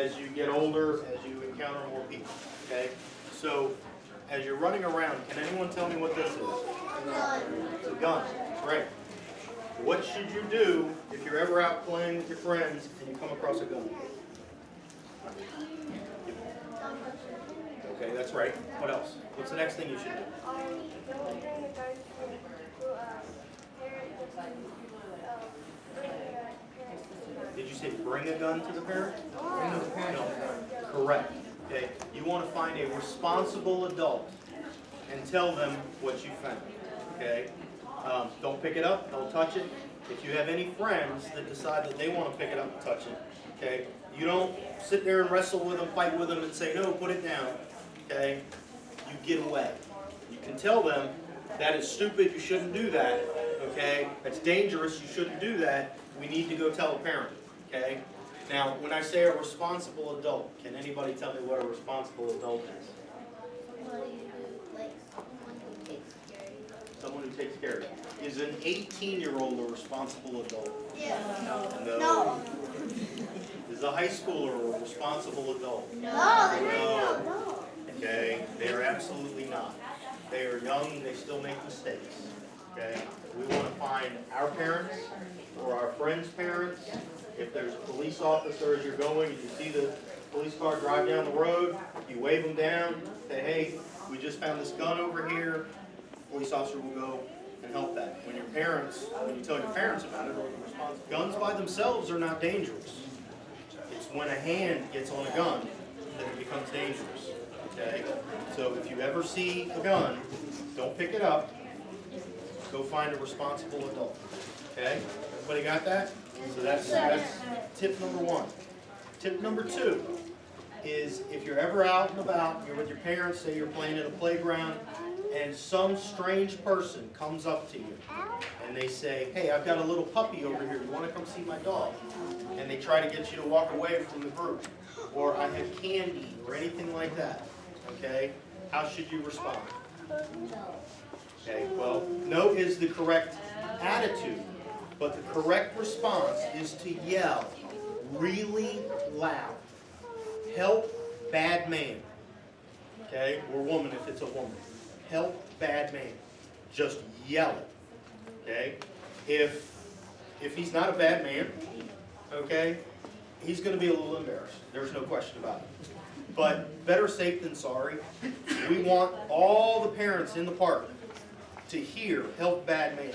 as you get older, as you encounter more people, okay? So, as you're running around, can anyone tell me what this is? It's a gun, right? What should you do if you're ever out playing with your friends and you come across a gun? Okay, that's right. What else? What's the next thing you should do? Did you say bring a gun to the parent? No. Correct. Okay. You want to find a responsible adult and tell them what you found. Okay. Don't pick it up. Don't touch it. If you have any friends that decide that they want to pick it up and touch it, okay, you don't sit there and wrestle with them, fight with them, and say, no, put it down. Okay. You get away. You can tell them that is stupid. You shouldn't do that. Okay. That's dangerous. You shouldn't do that. We need to go tell a parent. Okay? Now, when I say a responsible adult, can anybody tell me what a responsible adult is? Somebody who, like, someone who takes care of you. Someone who takes care of you. Is an 18-year-old a responsible adult? Yeah. No. Is a high schooler a responsible adult? No. Okay? They are absolutely not. They are young, they still make mistakes. Okay? We want to find our parents or our friends' parents. If there's a police officer as you're going, you see the police car drive down the road, you wave them down, say, hey, we just found this gun over here. The police officer will go and help that. When you tell your parents about it, guns by themselves are not dangerous. It's when a hand gets on a gun that it becomes dangerous. Okay? So if you ever see a gun, don't pick it up. Go find a responsible adult. Okay? Everybody got that? So that's tip number one. Tip number two is if you're ever out and about, you're with your parents, say you're playing at a playground, and some strange person comes up to you and they say, hey, I've got a little puppy over here. You want to come see my dog? And they try to get you to walk away from the group. Or I have candy or anything like that. Okay? How should you respond? Okay, well, no is the correct attitude. But the correct response is to yell really loud. Help, bad man. Okay? Or woman if it's a woman. Help, bad man. Just yell it. Okay? If he's not a bad man, okay, he's going to be a little embarrassed. There's no question about it. But better safe than sorry. We want all the parents in the park to hear help, bad man.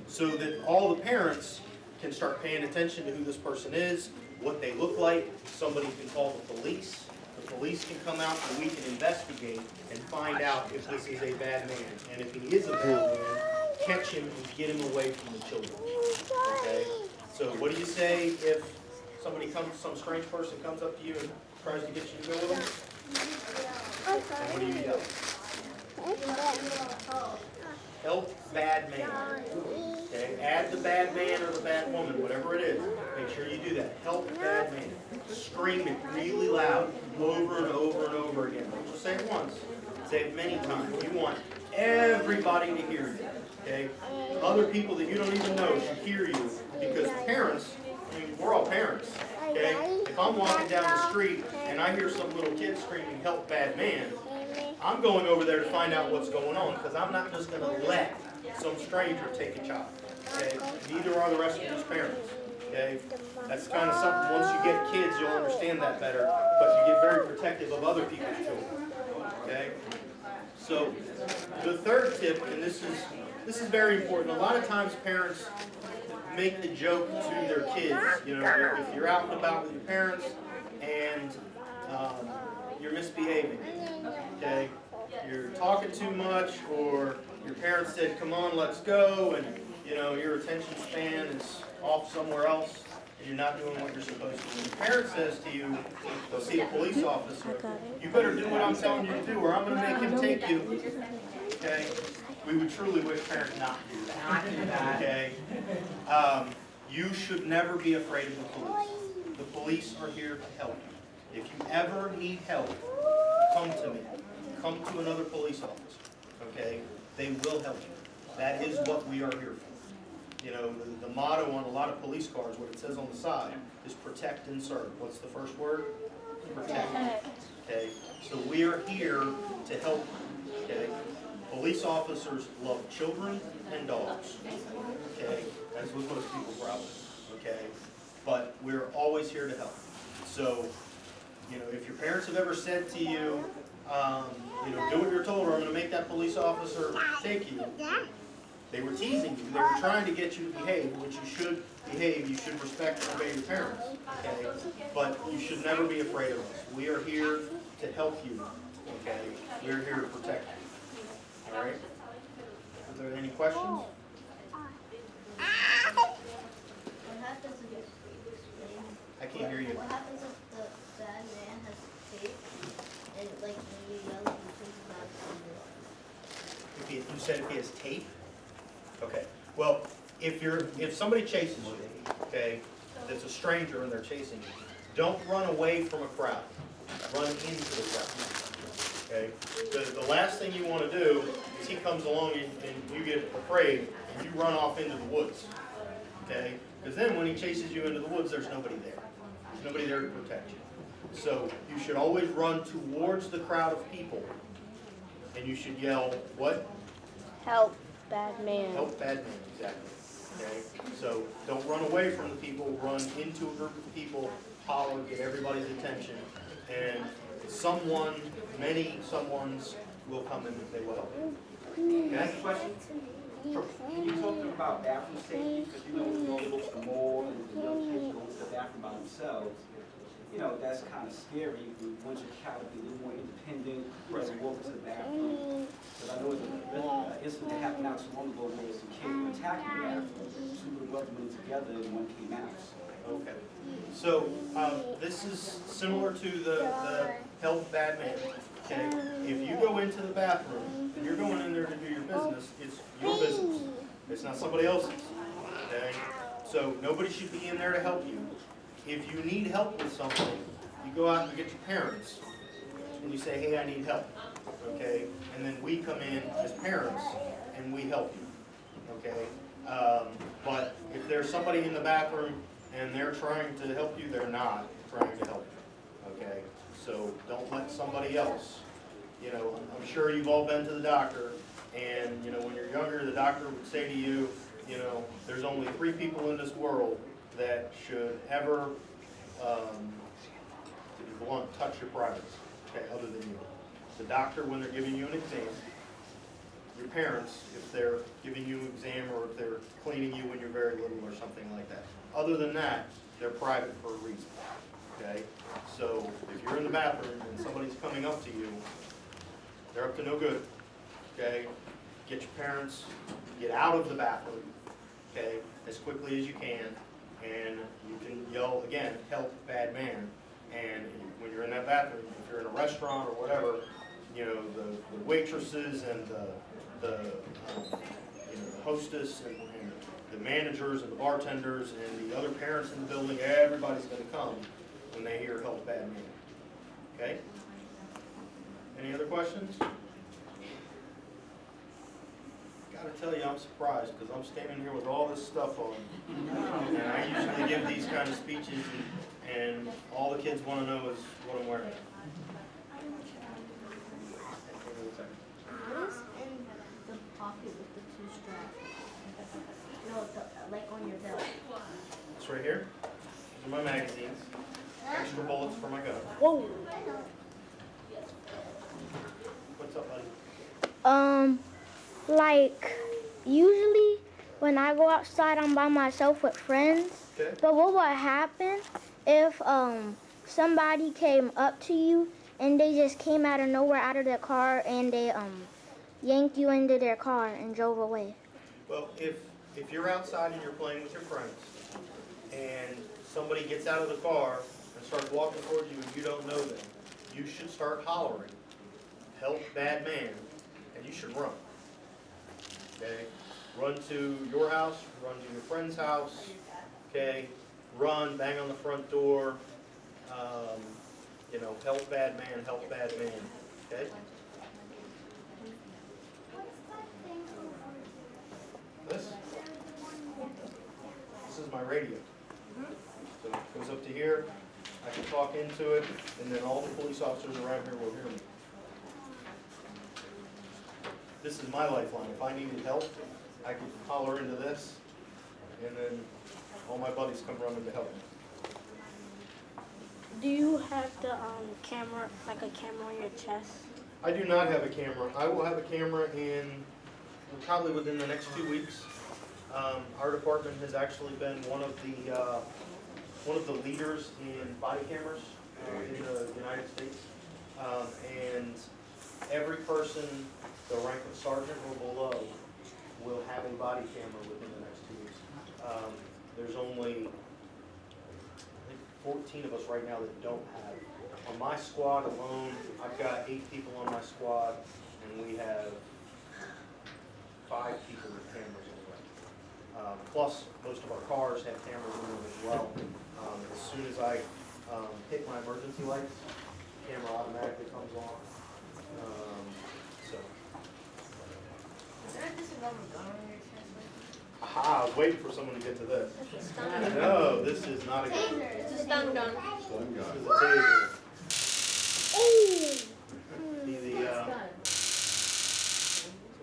So that all the parents can start paying attention to who this person is, what they look like. Somebody can call the police. The police can come out and we can investigate and find out if this is a bad man. And if he is a bad man, catch him and get him away from the children. Okay? So what do you say if some strange person comes up to you and tries to get you to go with him? And what do you yell? Help, bad man. Okay, add the bad man or the bad woman, whatever it is. Make sure you do that. Help, bad man. Scream it really loud, over and over and over again. Don't just say it once. Say it many times. You want everybody to hear you. Okay? Other people that you don't even know should hear you because parents, I mean, we're all parents. Okay? If I'm walking down the street and I hear some little kid screaming, help, bad man, I'm going over there to find out what's going on because I'm not just going to let some stranger take a child. Okay? Neither are the rest of these parents. Okay? That's kind of something, once you get kids, you'll understand that better, but you get very protective of other people's children. Okay? So, the third tip, and this is very important. A lot of times parents make the joke to their kids. You know, if you're out and about with your parents and you're misbehaving, okay? You're talking too much, or your parents said, come on, let's go, and you know, your attention span is off somewhere else, and you're not doing what you're supposed to do. Your parent says to you, go see a police officer, you better do what I'm telling you to do, or I'm going to make him take you. Okay? We would truly wish parents not to do that. Okay? You should never be afraid of the police. The police are here to help you. If you ever need help, come to me. Come to another police officer. Okay? They will help you. That is what we are here for. You know, the motto on a lot of police cars, what it says on the side, is protect and serve. What's the first word? Protect. Okay, so we are here to help. Okay, police officers love children and dogs. Okay, that's what most people probably. Okay, but we're always here to help. So, you know, if your parents have ever said to you, you know, do what you're told or I'm going to make that police officer take you, they were teasing you. They were trying to get you to behave, which you should behave. You should respect and obey your parents. Okay, but you should never be afraid of us. We are here to help you. Okay, we're here to protect you. All right. Are there any questions? What happens if I can't hear you. What happens if the bad man has tape and like when you yell, he thinks about it? You said if he has tape? Okay. Well, if somebody chases you, okay, that's a stranger and they're chasing you, don't run away from a crowd. Run into the crowd. Okay? The last thing you want to do is he comes along and you get afraid and you run off into the woods. Okay? Because then when he chases you into the woods, there's nobody there. There's nobody there to protect you. So you should always run towards the crowd of people. And you should yell, what? Help, bad man. Help bad man, exactly. Okay? So don't run away from the people, run into a group of people, holler, get everybody's attention, and many someones will come in and they will help you. Can I ask a question? Sure. Can you talk to them about bathroom safety? Because you know, when you go to the mall and the young kids go to the bathroom by themselves, you know, that's kind of scary. You want your child to be a little more independent, rather walk to the bathroom. But I know the incident that happened not too long ago where some kids were attacking the bathroom. Two little brothers went together and one came out. Okay. So this is similar to the help bad man. Okay. If you go into the bathroom and you're going in there to do your business, it's your business. It's not somebody else's. Okay. So nobody should be in there to help you. If you need help with something, you go out and get your parents and you say, hey, I need help. Okay. And then we come in as parents and we help you. Okay. But if there's somebody in the bathroom and they're trying to help you, they're not trying to help you. Okay? So don't let somebody else, you know, I'm sure you've all been to the doctor, and, you know, when you're younger, the doctor would say to you, you know, there's only 3 people in this world that should ever, to be blunt, touch your privacy, okay, other than you. The doctor when they're giving you an exam, your parents if they're giving you an exam or if they're cleaning you when you're very little or something like that. Other than that, they're private for a reason, okay? So if you're in the bathroom and somebody's coming up to you, they're up to no good, okay? Get your parents, get out of the bathroom, okay, as quickly as you can, and you can yell, again, help bad man. And when you're in that bathroom, if you're in a restaurant or whatever, you know, the waitresses and the hostess and the managers and the bartenders and the other parents in the building, everybody's going to come when they hear help bad man. Okay? Any other questions? Gotta tell you, I'm surprised because I'm standing here with all this stuff on. And I usually give these kind of speeches and all the kids want to know is what I'm wearing. What is in the pocket with the 2 straps? No, like on your belt. It's right here. These are my magazines. Extra bullets for my gun. Whoa. What's up, buddy? Like, usually when I go outside, I'm by myself with friends. Okay. But what would happen if somebody came up to you and they just came out of nowhere out of their car and they yanked you into their car and drove away? Well, if you're outside and you're playing with your friends and somebody gets out of the car and starts walking towards you and you don't know them, you should start hollering, help bad man, and you should run. Okay? Run to your house, run to your friend's house, okay? Run, bang on the front door, you know, help bad man, okay? This? This is my radio. So it goes up to here, I can talk into it, and then all the police officers around here will hear me. This is my lifeline. If I needed help, I could holler into this, and then all my buddies come running to help me. Do you have the camera, like a camera on your chest? I do not have a camera. I will have a camera in probably within the next 2 weeks. Our department has actually been one of the leaders in body cameras in the United States, and every person, the rank of sergeant or below, will have a body camera within the next 2 weeks. There's only, I think, 14 of us right now that don't have. On my squad alone, I've got 8 people on my squad, and we have 5 people with cameras already. Plus, most of our cars have cameras in them as well. As soon as I hit my emergency lights, the camera automatically comes on. So. Is there just another gun on your chest? Aha, I was waiting for someone to get to this. It's a stun gun. No, this is not a gun. It's a stun gun. This is a taser. The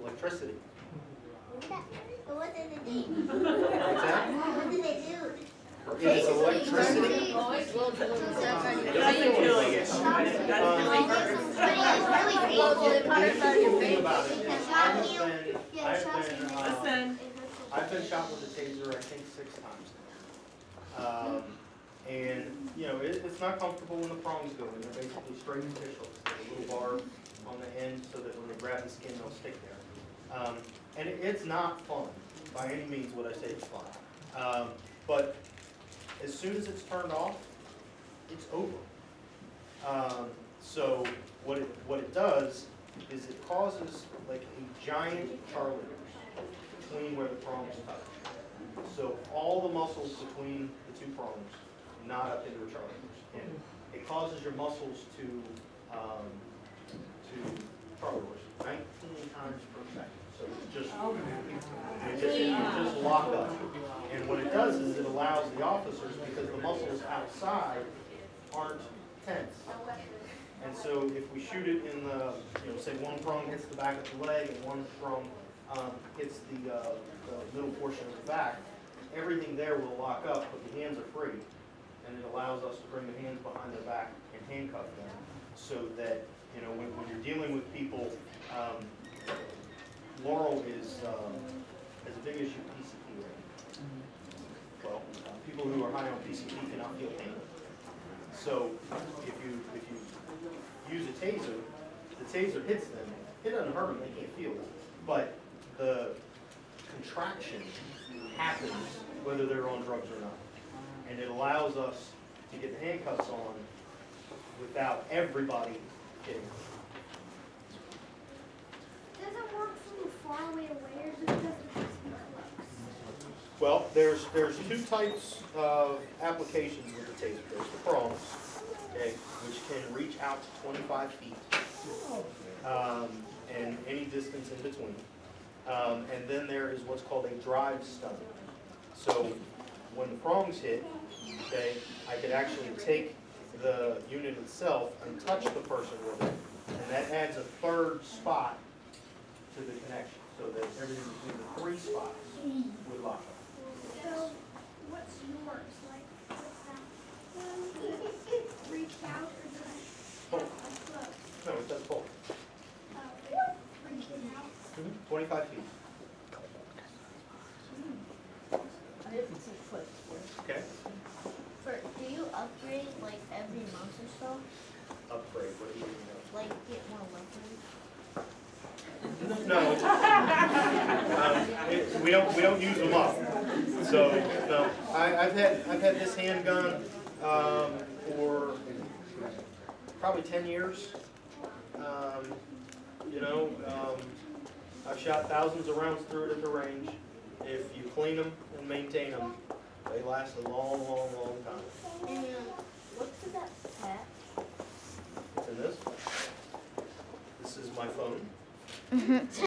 electricity. What did it do? What's that? What did they do? It is electricity. Doesn't kill you. I've been shot with a taser, I think, 6 times now. And, you know, it's not comfortable when the prongs go in. They're basically straight fish hooks, with a little barb on the end so that when they grab the skin, they'll stick there. And it's not fun. By any means would I say it's fun. But as soon as it's turned off, it's over. So what it does is it causes like a giant Charlie horse between where the prongs touch. So all the muscles between the 2 prongs knot up into a Charlie horse, and it causes your muscles to Charlie horse 19 times per second. So it's just you just lock up. And what it does is it allows the officers, because the muscles outside aren't tense. And so if we shoot it in the, say one prong hits the back of the leg and one prong hits the middle portion of the back, everything there will lock up, but the hands are free. And it allows us to bring the hands behind their back and handcuff them so that, when you're dealing with people, Laurel is a big issue PCP rate. Well, people who are high on PCP cannot feel pain. So if you use a taser, the taser hits them. It doesn't hurt them, they can't feel it. But the contraction happens whether they're on drugs or not. And it allows us to get the handcuffs on without everybody getting hurt. Does it work from far away to where? Or does it have to be close? Well, there's 2 types of applications with the taser. There's the prongs, okay, which can reach out to 25 feet, and any distance in between. And then there is what's called a drive stun. So when the prongs hit, okay, I could actually take the unit itself and touch the person with it, and that adds a 3rd spot to the connection, so that everything between the 3 spots would lock up. So, what's yours? Like, reach out or just Both. close? No, it does both. Reach out. 25 feet. Okay. Do you upgrade like every month or so? Upgrade, what do you mean? Like get more weapons? No. We don't use them up. So no, I've had this handgun for probably 10 years. I've shot thousands of rounds through it at the range. If you clean them and maintain them, they last a long, long, long time. And what's in that pack? What's in this? This is my phone.